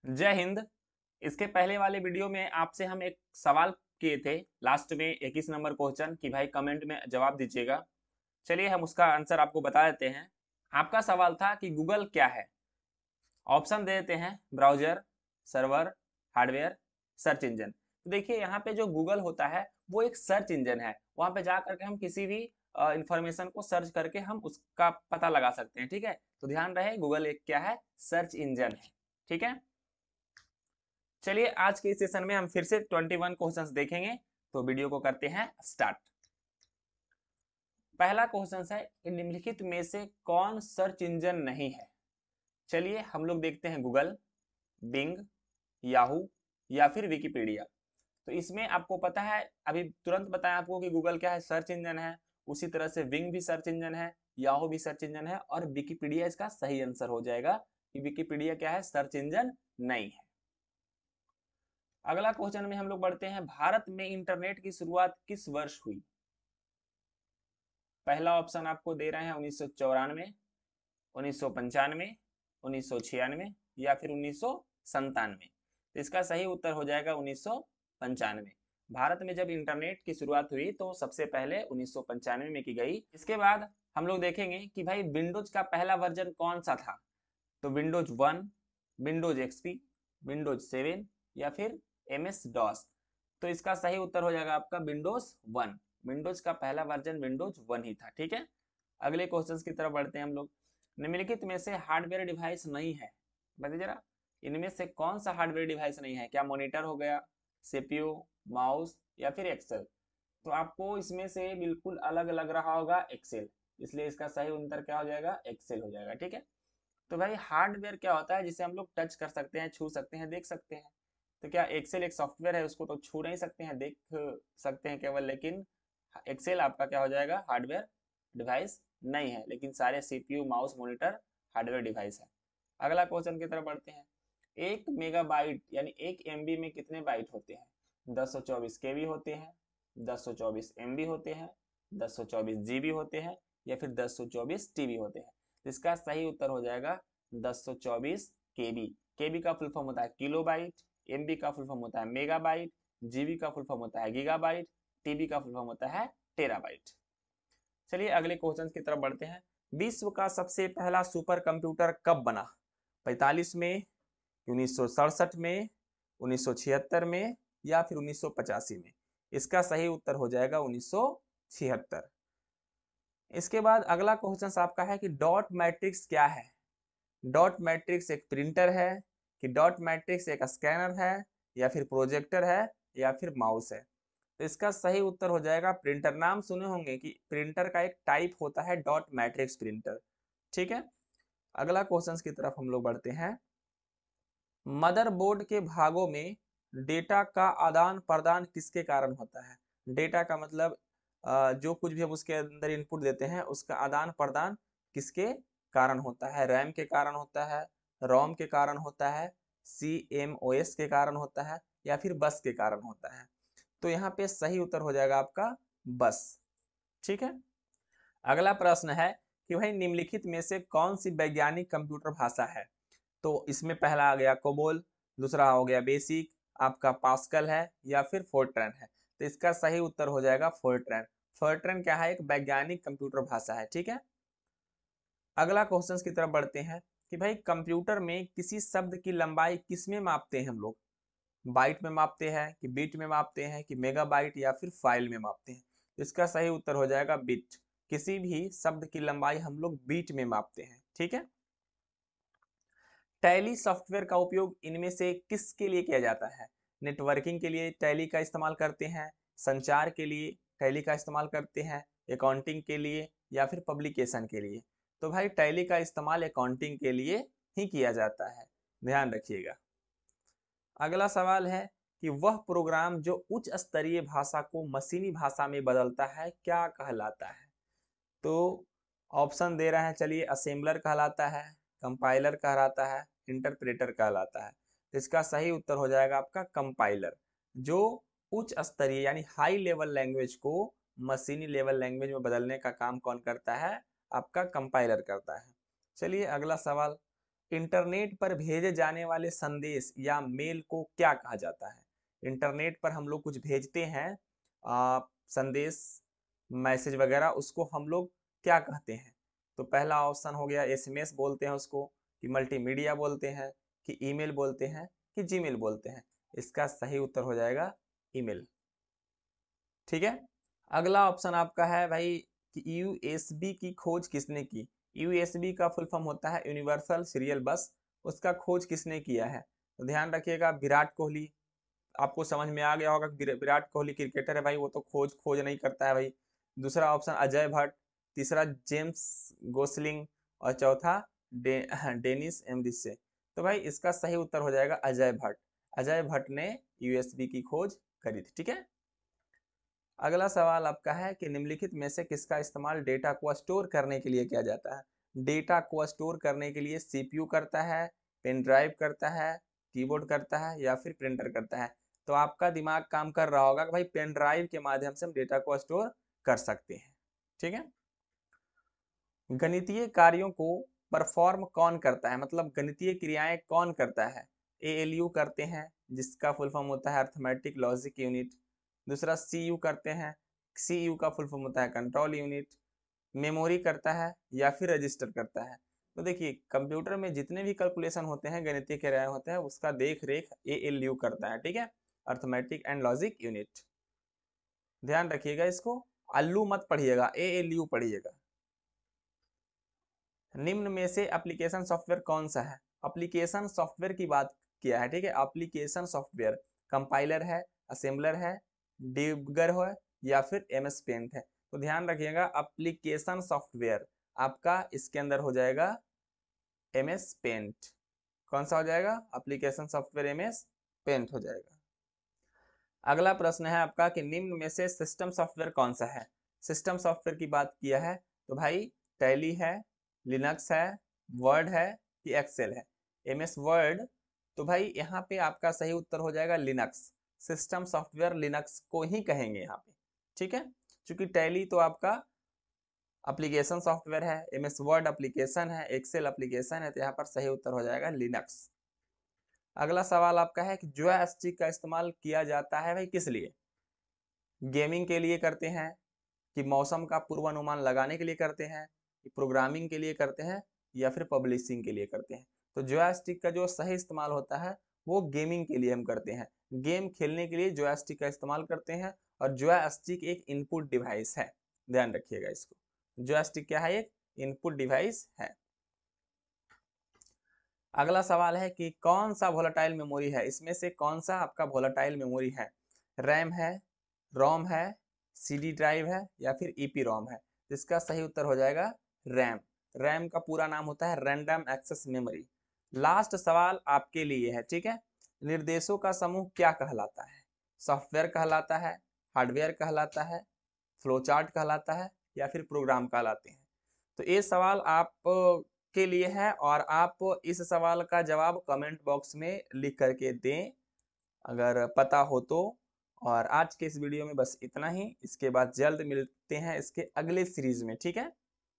जय हिंद। इसके पहले वाले वीडियो में आपसे हम एक सवाल किए थे, लास्ट में 21 नंबर क्वेश्चन कि भाई कमेंट में जवाब दीजिएगा। चलिए हम उसका आंसर आपको बता देते हैं। आपका सवाल था कि गूगल क्या है। ऑप्शन दे देते हैं, browser, server, hardware, search engine. तो देखिए यहाँ पे जो गूगल होता है वो एक सर्च इंजन है। वहां पे जा करके हम किसी भी इंफॉर्मेशन को सर्च करके हम उसका पता लगा सकते हैं। ठीक है, तो ध्यान रहे गूगल एक क्या है, सर्च इंजन है। ठीक है, चलिए आज के इस सेशन में हम फिर से 21 क्वेश्चंस देखेंगे। तो वीडियो को करते हैं स्टार्ट। पहला क्वेश्चन है कि निम्नलिखित में से कौन सर्च इंजन नहीं है। चलिए हम लोग देखते हैं, गूगल, बिंग, याहू या फिर विकिपीडिया। तो इसमें आपको पता है, अभी तुरंत बताया आपको कि गूगल क्या है, सर्च इंजन है। उसी तरह से बिंग भी सर्च इंजन है, याहू भी सर्च इंजन है और विकिपीडिया इसका सही आंसर हो जाएगा कि विकिपीडिया क्या है, सर्च इंजन नहीं है। अगला क्वेश्चन में हम लोग बढ़ते हैं, भारत में इंटरनेट की शुरुआत किस वर्ष हुई। पहला ऑप्शन आपको दे रहे हैं 1994, 1995, 1996 या फिर 1997। तो इसका सही उत्तर हो जाएगा 1995। भारत में जब इंटरनेट की शुरुआत हुई तो सबसे पहले 1995 में की गई। इसके बाद हम लोग देखेंगे कि भाई विंडोज का पहला वर्जन कौन सा था। तो विंडोज 1, विंडोज एक्सपी, विंडोज 7 या फिर एम एस डॉस। तो इसका सही उत्तर हो जाएगा आपका विंडोज 1। विंडोज का पहला वर्जन विंडोज 1 ही था। ठीक है, अगले क्वेश्चंस की तरफ बढ़ते हैं हम लोग। निम्नलिखित में से हार्डवेयर डिवाइस नहीं है, बताइए जरा, इनमें से कौन सा हार्डवेयर डिवाइस नहीं है। क्या मॉनिटर हो गया, सीपीयू, माउस या फिर एक्सेल। तो आपको इसमें से बिल्कुल अलग लग रहा होगा एक्सेल, इसलिए इसका सही उत्तर क्या हो जाएगा, एक्सेल हो जाएगा। ठीक है, तो भाई हार्डवेयर क्या होता है, जिसे हम लोग टच कर सकते हैं, छू सकते हैं, देख सकते हैं। तो क्या एक्सेल एक सॉफ्टवेयर है, उसको तो छू नहीं सकते हैं, देख सकते हैं केवल। लेकिन एक्सेल आपका क्या हो जाएगा, हार्डवेयर डिवाइस नहीं है। लेकिन सारे CPU, mouse, monitor hardware device है। अगला क्वेश्चन की तरफ बढ़ते हैं। 1 मेगाबाइट यानी 1 MB में कितने बाइट होते हैं। 1024 KB होते हैं, 1024 MB होते हैं, 1024 GB होते हैं या फिर 1024 TB होते हैं। इसका सही उत्तर हो जाएगा 1024 KB। केबी का फुल फॉर्म होता है किलोबाइट, एमबी का फुल फॉर्म होता है मेगाबाइट, जीबी का फुल फॉर्म होता है गीगाबाइट, टीबी का फुल फॉर्म होता है टेराबाइट। चलिए अगले क्वेश्चन की तरफ बढ़ते हैं। विश्व का सबसे पहला सुपर कंप्यूटर कब बना। 45 में, 1967 में, 1976 में या फिर 1985 में। इसका सही उत्तर हो जाएगा 1976। इसके बाद अगला क्वेश्चन आपका है कि डॉट मैट्रिक्स क्या है। डॉट मैट्रिक्स एक प्रिंटर है, कि डॉट मैट्रिक्स एक स्कैनर है या फिर प्रोजेक्टर है या फिर माउस है। तो इसका सही उत्तर हो जाएगा प्रिंटर। नाम सुने होंगे कि प्रिंटर का एक टाइप होता है डॉट मैट्रिक्स प्रिंटर। ठीक है, अगला क्वेश्चन की तरफ हम लोग बढ़ते हैं। मदरबोर्ड के भागों में डेटा का आदान प्रदान किसके कारण होता है। डेटा का मतलब जो कुछ भी हम उसके अंदर इनपुट देते हैं उसका आदान प्रदान किसके कारण होता है। रैम के कारण होता है, रोम के कारण होता है, CMOS के कारण होता है या फिर बस के कारण होता है। तो यहाँ पे सही उत्तर हो जाएगा आपका बस। ठीक है, अगला प्रश्न है कि भाई निम्नलिखित में से कौन सी वैज्ञानिक कंप्यूटर भाषा है। तो इसमें पहला आ गया कोबोल, दूसरा हो गया बेसिक, आपका पास्कल है या फिर फोर्ट्रैन है। तो इसका सही उत्तर हो जाएगा फोर्ट्रैन। फोर्ट्रैन क्या है, एक वैज्ञानिक कंप्यूटर भाषा है। ठीक है, अगला क्वेश्चन की तरफ बढ़ते हैं कि भाई कंप्यूटर में किसी शब्द की लंबाई किस में मापते हैं हम लोग। बाइट में मापते हैं कि बिट में मापते हैं कि मेगाबाइट या फिर फाइल में मापते हैं। तो इसका सही उत्तर हो जाएगा बिट। किसी भी शब्द की लंबाई हम लोग बीट में मापते हैं। ठीक है, टैली सॉफ्टवेयर का उपयोग इनमें से किसके लिए किया जाता है। नेटवर्किंग के लिए टैली का इस्तेमाल करते हैं, संचार के लिए टैली का इस्तेमाल करते हैं, अकाउंटिंग के लिए या फिर पब्लिकेशन के लिए। तो भाई टैली का इस्तेमाल अकाउंटिंग के लिए ही किया जाता है, ध्यान रखिएगा। अगला सवाल है कि वह प्रोग्राम जो उच्च स्तरीय भाषा को मशीनी भाषा में बदलता है क्या कहलाता है। तो ऑप्शन दे रहे हैं, चलिए, असेंबलर कहलाता है, कंपाइलर कहलाता है, इंटरप्रेटर कहलाता है। तो इसका सही उत्तर हो जाएगा आपका कंपाइलर। जो उच्च स्तरीय यानी हाई लेवल लैंग्वेज को मशीनी लेवल लैंग्वेज में बदलने का काम कौन करता है, आपका कंपाइलर करता है। चलिए अगला सवाल, इंटरनेट पर भेजे जाने वाले संदेश या मेल को क्या कहा जाता है? इंटरनेट पर हम लोग कुछ भेजते हैं, संदेश, मैसेज वगैरह, उसको हम लोग क्या कहते हैं? तो पहला ऑप्शन हो गया एसएमएस बोलते हैं उसको, कि मल्टीमीडिया बोलते हैं, कि ईमेल बोलते हैं, कि जीमेल बोलते हैं। इसका सही उत्तर हो जाएगा ईमेल। ठीक है। अगला ऑप्शन आपका है भाई कि यूएसबी की खोज किसने की? यूएसबी का फुल फॉर्म होता है यूनिवर्सल सीरियल बस। उसका खोज किसने किया है? तो ध्यान रखिएगा, विराट कोहली। आपको समझ में आ गया होगा कि विराट कोहली क्रिकेटर है भाई, वो तो खोज नहीं करता है भाई। दूसरा ऑप्शन अजय भट्ट, तीसरा जेम्स गोसलिंग, और चौथा डेनिस एमरिसे। तो भाई इसका सही उत्तर हो जाएगा अजय भट्ट। अजय भट्ट ने यूएसबी की खोज करी थी। ठीक है। अगला सवाल आपका है कि निम्नलिखित में से किसका इस्तेमाल डेटा को स्टोर करने के लिए किया जाता है? डेटा को स्टोर करने के लिए सीपीयू करता है, पेन ड्राइव करता है, कीबोर्ड करता है, या फिर प्रिंटर करता है? तो आपका दिमाग काम कर रहा होगा कि भाई पेन ड्राइव के माध्यम से हम डेटा को स्टोर कर सकते हैं। ठीक है। गणितीय कार्यों को परफॉर्म कौन करता है, मतलब गणितीय क्रियाएं कौन करता है? एएलयू करते हैं, जिसका फुल फॉर्म होता है अर्थमेटिक लॉजिक यूनिट। दूसरा सीयू करते हैं, सीयू का फुल फॉर्म होता है कंट्रोल यूनिट। मेमोरी करता है, या फिर रजिस्टर करता है? तो देखिए, कंप्यूटर में जितने भी कैलकुलेशन होते हैं, गणितीय क्रियाएं होते हैं, उसका देख रेख एएलयू करता है। ठीक है, अर्थमेटिक एंड लॉजिक यूनिट। ध्यान रखिएगा इसको, अल्लू मत पढ़िएगा, एएलयू पढ़िएगा। निम्न में से एप्लीकेशन सॉफ्टवेयर कौन सा है? एप्लीकेशन सॉफ्टवेयर की बात किया है। ठीक है, एप्लीकेशन सॉफ्टवेयर कंपाइलर है, असेंबलर है, डिबगर है, या फिर एमएस पेंट है? तो ध्यान रखिएगा, एप्लीकेशन सॉफ्टवेयर आपका इसके अंदर हो जाएगा एमएस पेंट। कौन सा हो जाएगा? एप्लीकेशन सॉफ्टवेयर एमएस पेंट हो जाएगा। अगला प्रश्न है आपका कि निम्न में से सिस्टम सॉफ्टवेयर कौन सा है? सिस्टम सॉफ्टवेयर की बात किया है तो भाई टैली है, लिनक्स है, वर्ड है, कि एक्सेल है? MS word. तो भाई यहाँ पे आपका सही उत्तर हो जाएगा लिनक्स। सिस्टम सॉफ्टवेयर लिनक्स को ही कहेंगे यहाँ पे। ठीक है, क्योंकि टैली तो आपका एप्लीकेशन सॉफ्टवेयर है, एमएस वर्ड एप्लीकेशन है, एक्सेल एप्लीकेशन है, तो यहाँ पर सही उत्तर हो जाएगा लिनक्स। अगला सवाल आपका है कि जॉयस्टिक का इस्तेमाल किया जाता है भाई किस लिए? गेमिंग के लिए करते हैं, कि मौसम का पूर्वानुमान लगाने के लिए करते हैं, कि प्रोग्रामिंग के लिए करते हैं, या फिर पब्लिशिंग के लिए करते हैं? तो जॉयस्टिक का जो सही इस्तेमाल होता है वो गेमिंग के लिए हम करते हैं। गेम खेलने के लिए जॉयस्टिक का इस्तेमाल करते हैं, और जॉयस्टिक एक इनपुट डिवाइस है। ध्यान रखिएगा इसको, जॉयस्टिक क्या है? एक इनपुट डिवाइस है। अगला सवाल है कि कौन सा वोलेटाइल मेमोरी है? इसमें से कौन सा आपका वोलेटाइल मेमोरी है? रैम है, रोम है, सीडी ड्राइव है, या फिर ईपी रोम है? इसका सही उत्तर हो जाएगा रैम। रैम का पूरा नाम होता है रैंडम एक्सेस मेमोरी। लास्ट सवाल आपके लिए है। ठीक है, निर्देशों का समूह क्या कहलाता है? सॉफ्टवेयर कहलाता है, हार्डवेयर कहलाता है, फ्लोचार्ट कहलाता है, या फिर प्रोग्राम कहलाते हैं? तो ये सवाल आप के लिए है, और आप इस सवाल का जवाब कमेंट बॉक्स में लिख करके दें अगर पता हो तो। और आज के इस वीडियो में बस इतना ही, इसके बाद जल्द मिलते हैं इसके अगले सीरीज में। ठीक है।